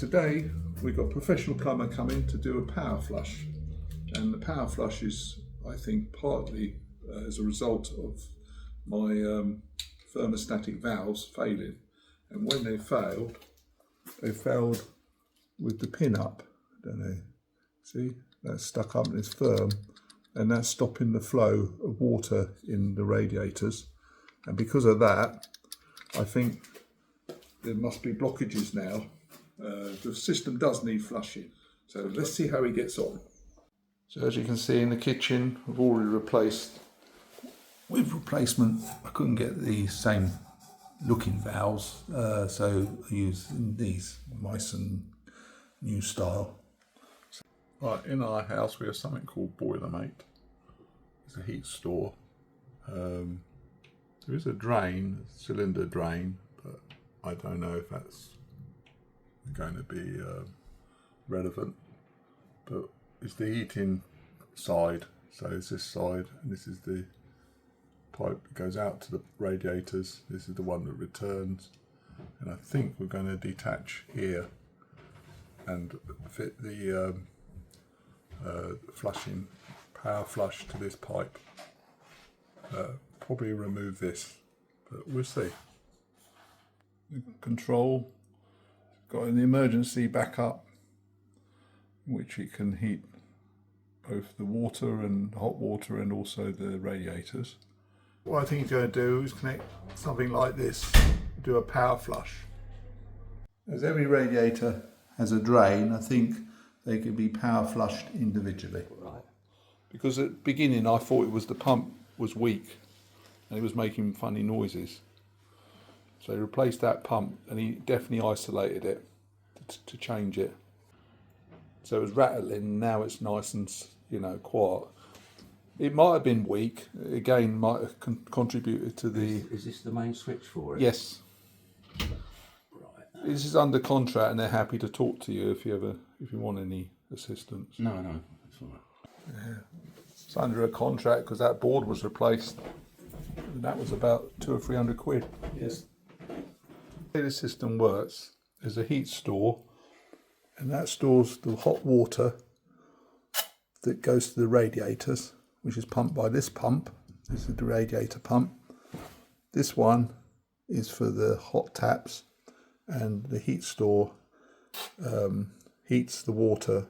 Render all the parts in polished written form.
Today we've got a professional plumber coming to do a power flush, and the power flush is, I think, partly as a result of my thermostatic valves failing, and when they failed with the pin up. I don't know, see, that's stuck up and it's firm, and that's stopping the flow of water in the radiators, and because of that I think there must be blockages now. The system does need flushing, so let's see how he gets on. So as you can see in the kitchen, we've already replaced, with replacement I couldn't get the same looking valves, so I used these Meissen new style. Right, in our house we have something called Boilermate. It's a heat store. There is a drain, a cylinder drain, but I don't know if that's going to be relevant. But it's the heating side, so it's this side, and this is the pipe that goes out to the radiators. This is the one that returns, and I think we're going to detach here and fit the flushing power flush to this pipe. Probably remove this, but we'll see. The control got an emergency backup, which it can heat both the water and hot water and also the radiators. What I think he's going to do is connect something like this, do a power flush. As every radiator has a drain, I think they can be power flushed individually. Right. Because at the beginning I thought it was the pump was weak and it was making funny noises. So he replaced that pump and he definitely isolated it to change it. So it was rattling, now it's nice and, you know, quiet. It might have been weak, again might have contributed to the... Is this the main switch for it? Yes. Right. This is under contract and they're happy to talk to you if you want any assistance. No, that's all right. Yeah. It's under a contract because that board was replaced. And that was about 200 or 300 quid. Yes. The way the system works, there's a heat store, and that stores the hot water that goes to the radiators, which is pumped by this pump. This is the radiator pump. This one is for the hot taps, and the heat store heats the water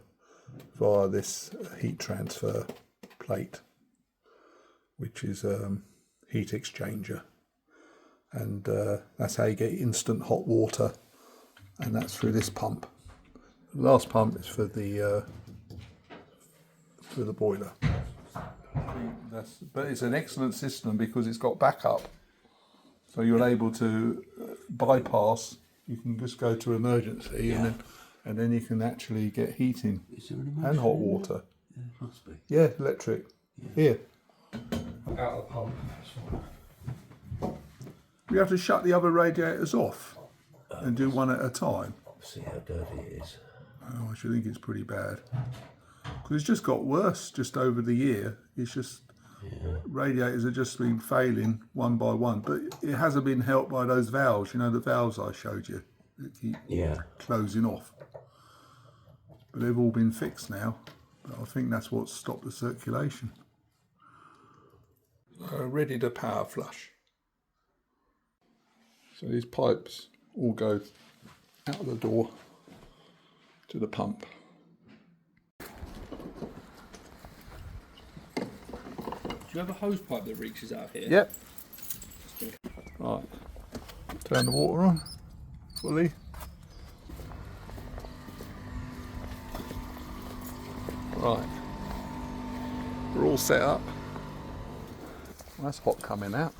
via this heat transfer plate, which is heat exchanger, and that's how you get instant hot water, and that's through this pump. The last pump is for the boiler. But it's an excellent system because it's got backup, so you're able to bypass. You can just go to emergency, yeah. and then you can actually get heating and hot water. Yeah, it must be. Yeah, electric. Yeah. Here. Out of the pump. We have to shut the other radiators off and do one at a time. See how dirty it is. Oh, I should think it's pretty bad. Because it's just got worse just over the year. It's just, radiators have just been failing one by one. But it hasn't been helped by those valves, you know, the valves I showed you that keep closing off. But they've all been fixed now. But I think that's what stopped the circulation. Ready to power flush. So these pipes all go out of the door to the pump. Do you have a hose pipe that reaches out here? Yep. Right. Turn the water on fully. Right. We're all set up. Well, that's hot coming out.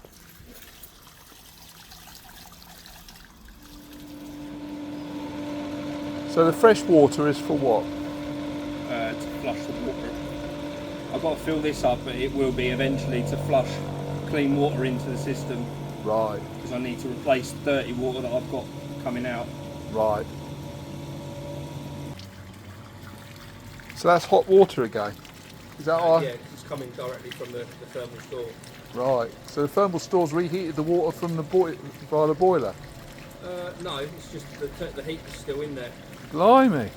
So the fresh water is for what? To flush the water. I've got to fill this up, but it will be eventually to flush clean water into the system. Right. Because I need to replace dirty water that I've got coming out. Right. So that's hot water again? Is that right? Yeah, it's coming directly from the thermal store. Right. So the thermal store's reheated the water from the via the boiler? No, it's just the heat is still in there. Blimey.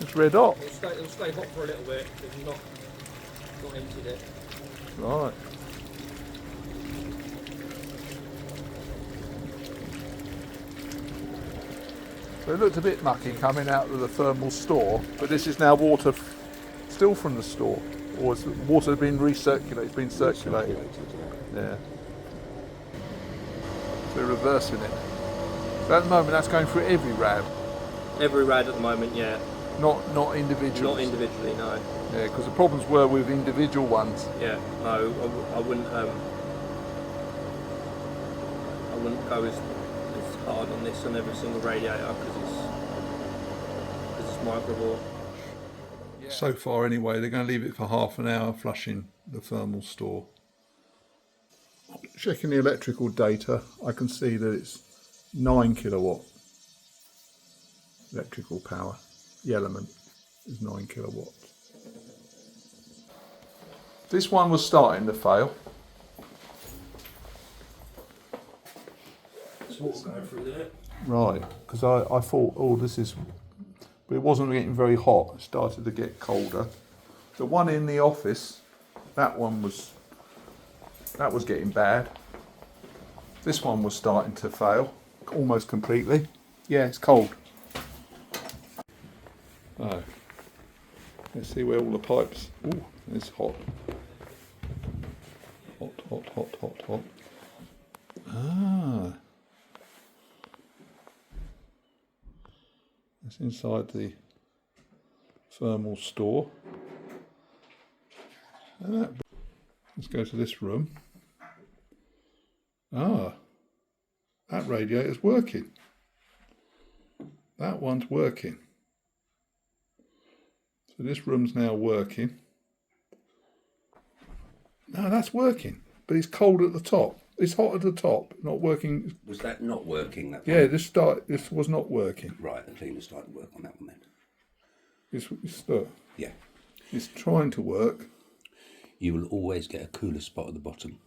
It's red hot. It'll stay hot for a little bit if you've not emptied it. Right. So it looked a bit mucky coming out of the thermal store, but this is now water still from the store, or has water been recirculated? It's been circulated. Yeah. So reversing it. So at the moment that's going through every rad. Every rad at the moment, yeah. Not individually. Not individually, no. Yeah, because the problems were with individual ones. Yeah, no, I wouldn't go as hard on this on every single radiator because it's microbore. Yeah. So far anyway, they're going to leave it for half an hour flushing the thermal store. Checking the electrical data, I can see that it's 9 kilowatt electrical power. The element is 9 kilowatts. This one was starting to fail. There's water going through there. Right, because I thought, oh, this is, but it wasn't getting very hot. It started to get colder. The one in the office, that was getting bad. This one was starting to fail almost completely. Yeah, it's cold. Oh, let's see where all the pipes. Ooh, it's hot. Hot, hot, hot, hot, hot. Ah. It's inside the thermal store. Let's go to this room. Ah, that radiator's working. That one's working. So this room's now working. No, that's working, but it's cold at the top. It's hot at the top, not working. Was that not working? That Yeah, one? this was not working. Right, the cleaner started work on that one then. It's Yeah. it's trying to work. You will always get a cooler spot at the bottom.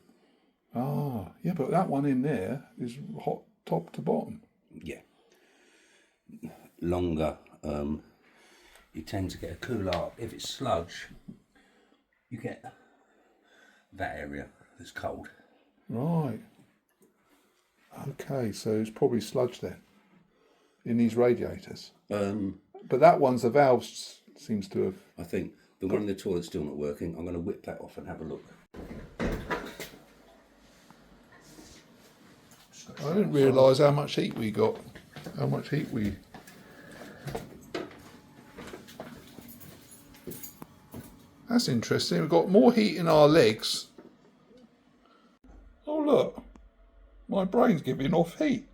Ah, yeah, but that one in there is hot top to bottom. Yeah. Longer, you tend to get a cooler. If it's sludge, you get that area that's cold. Right. Okay, so it's probably sludge then in these radiators. But that one's, the valve seems to have. I think the one in the toilet's still not working. I'm going to whip that off and have a look. I didn't realise how much heat we got. How much heat we. That's interesting. We've got more heat in our legs. Oh look, my brain's giving off heat.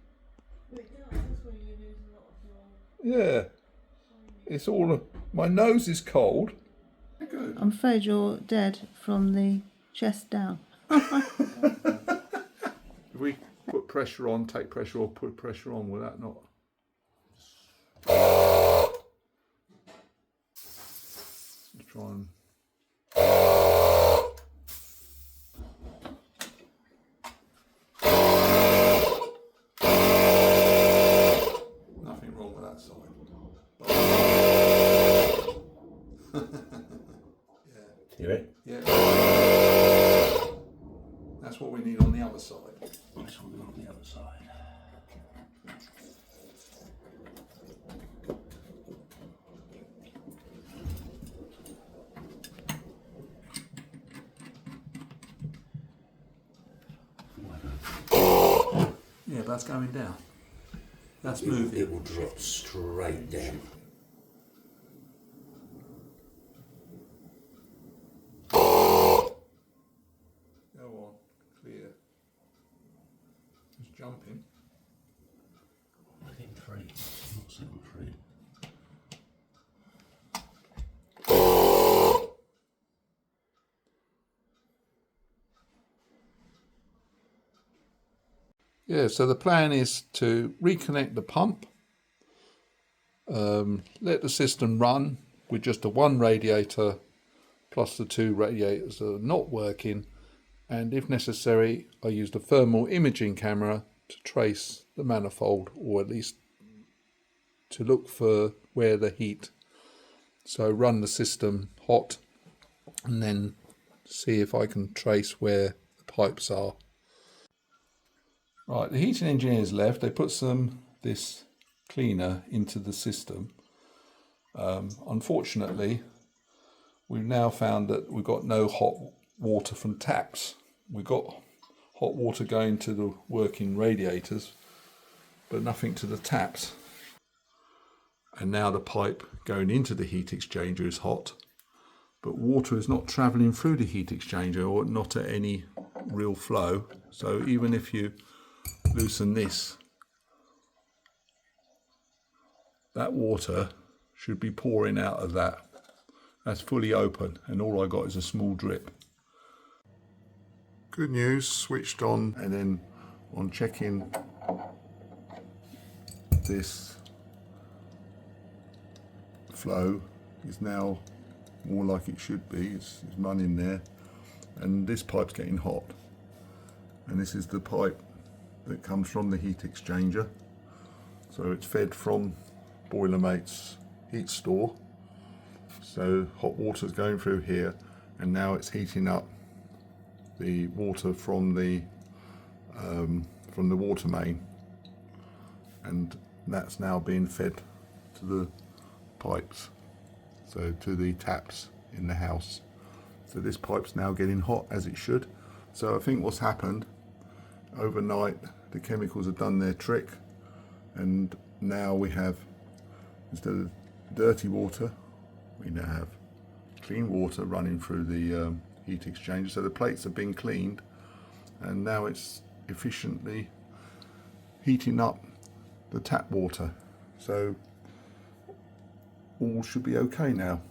Yeah, it's all. My nose is cold. Good. I'm afraid you're dead from the chest down. If we put pressure on, take pressure or put pressure on, will that not? Let's try and. Nothing wrong with that side. Hear it? Yeah. That's what we need on the other side. That's what we want on the other side. Yeah, but that's going down. That's It moving. will drop straight down. Go on, clear. It's jumping. I think 3, not 7-3. Yeah, so the plan is to reconnect the pump, let the system run with just the one radiator plus the 2 radiators that are not working, and if necessary I use the thermal imaging camera to trace the manifold, or at least to look for where the heat. So run the system hot and then see if I can trace where the pipes are. Right, the heating engineers left. They put this cleaner into the system. Unfortunately, we've now found that we've got no hot water from taps. We've got hot water going to the working radiators, but nothing to the taps. And now the pipe going into the heat exchanger is hot, but water is not travelling through the heat exchanger, or not at any real flow. So even if you loosen this, that water should be pouring out of that. That's fully open, and all I got is a small drip. Good news, switched on, and then on checking this flow is now more like it should be. It's running there, and this pipe's getting hot, and this is the pipe that comes from the heat exchanger. So it's fed from Boilermate's heat store. So hot water's going through here, and now it's heating up the water from the water main, and that's now being fed to the pipes, so to the taps in the house. So this pipe's now getting hot, as it should. So I think what's happened overnight, the chemicals have done their trick, and now we have, instead of dirty water, we now have clean water running through the heat exchanger. So the plates have been cleaned, and now it's efficiently heating up the tap water. So all should be okay now.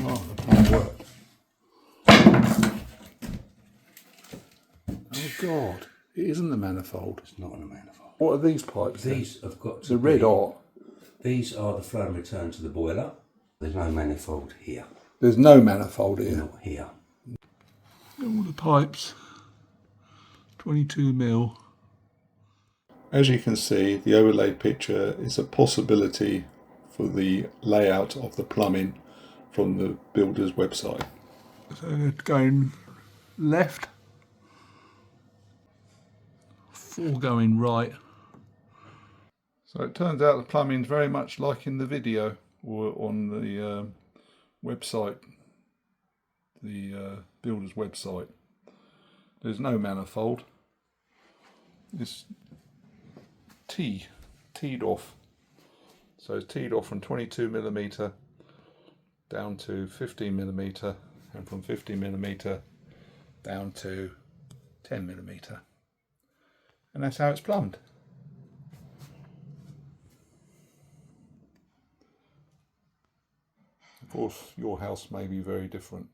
Oh, the pipework. Oh God, it isn't the manifold. It's not in a manifold. What are these pipes? These have got to The red be, hot. These are the flow and return to the boiler. There's no manifold here. There's no manifold here. Not here. All the pipes, 22 mil. As you can see, the overlaid picture is a possibility for the layout of the plumbing from the builder's website. So going left, 4 going right. So it turns out the plumbing's very much like in the video or on the website, the builder's website. There's no manifold. It's teed off. So it's teed off from 22mm down to 15mm, and from 15mm down to 10mm. And that's how it's plumbed. Of course, your house may be very different.